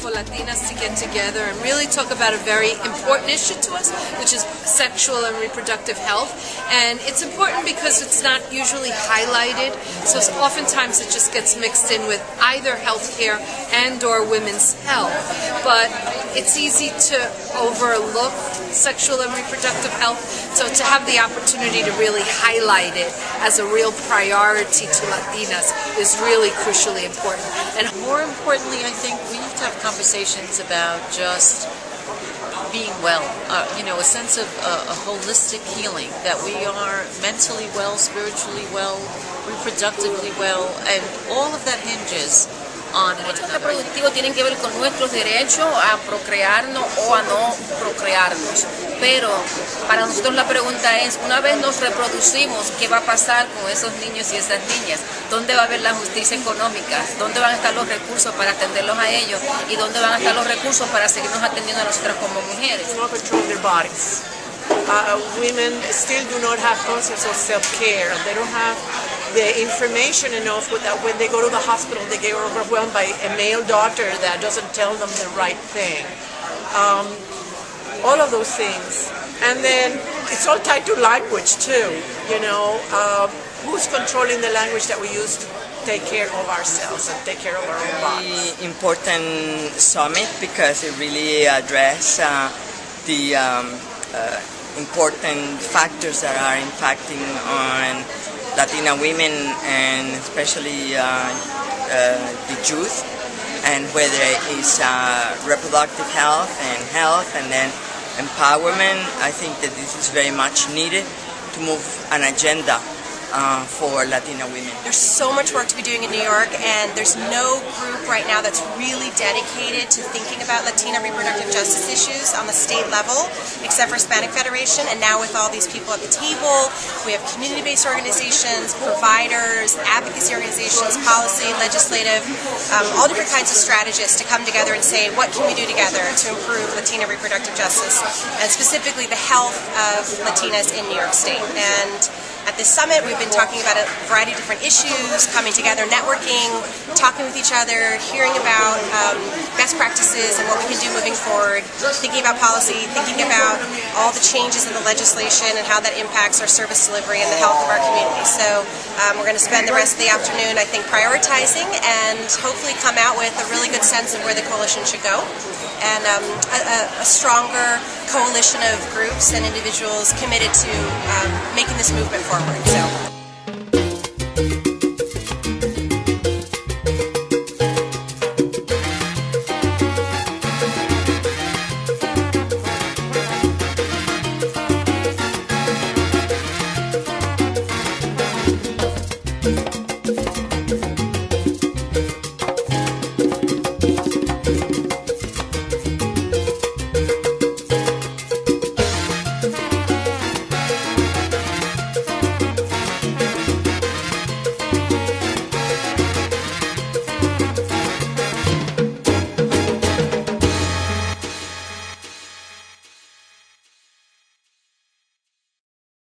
for Latinas to get together and really talk about a very important issue to us, which is sexual and reproductive health. And it's important because it's not usually highlighted, so oftentimes it just gets mixed in with either healthcare and or women's health. But it's easy to overlook sexual and reproductive health, so to have the opportunity to really highlight it as a real priority to Latinas is really crucially important. And more importantly, I think we need to have conversations about just being well, a sense of a holistic healing, that we are mentally well, spiritually well, reproductively well, and all of that hinges on one derechos another. reproductivos tienen que ver con nuestros derechos a procrearnos o a no procrearnos. Pero para nosotros la pregunta es, una vez nos reproducimos, ¿qué va a pasar con esos niños y esas niñas? ¿Dónde va a haber la justicia económica? ¿Dónde van a estar los recursos para atenderlos a ellos? ¿Y dónde van a estar los recursos para seguirnos atendiendo a nosotras como mujeres? Do not control their bodies. Women still do not have concepts of self-care. They don't have the information enough that when they go to the hospital they get overwhelmed by a male doctor that doesn't tell them the right thing. All of those things. And then it's all tied to language too, who's controlling the language that we use to take care of ourselves and take care of our own bodies. Very important summit because it really addressed the important factors that are impacting on Latina women and especially the youth, and whether it's reproductive health and then empowerment. I think that this is very much needed to move an agenda for Latina women. There's so much work to be doing in New York, and there's no group right now that's really dedicated to thinking about Latina reproductive justice issues on the state level, except for Hispanic Federation. And now with all these people at the table, we have community-based organizations, providers, advocacy organizations, policy, legislative, all different kinds of strategists to come together and say, what can we do together to improve Latina reproductive justice, and specifically the health of Latinas in New York State. And at this summit, we've been talking about a variety of different issues, coming together, networking, talking with each other, hearing about best practices and what we can do moving forward, thinking about policy, thinking about all the changes in the legislation and how that impacts our service delivery and the health of our community. So we're going to spend the rest of the afternoon, I think, prioritizing and hopefully come out with a really good sense of where the coalition should go, and a stronger coalition of groups and individuals committed to making this movement forward. So.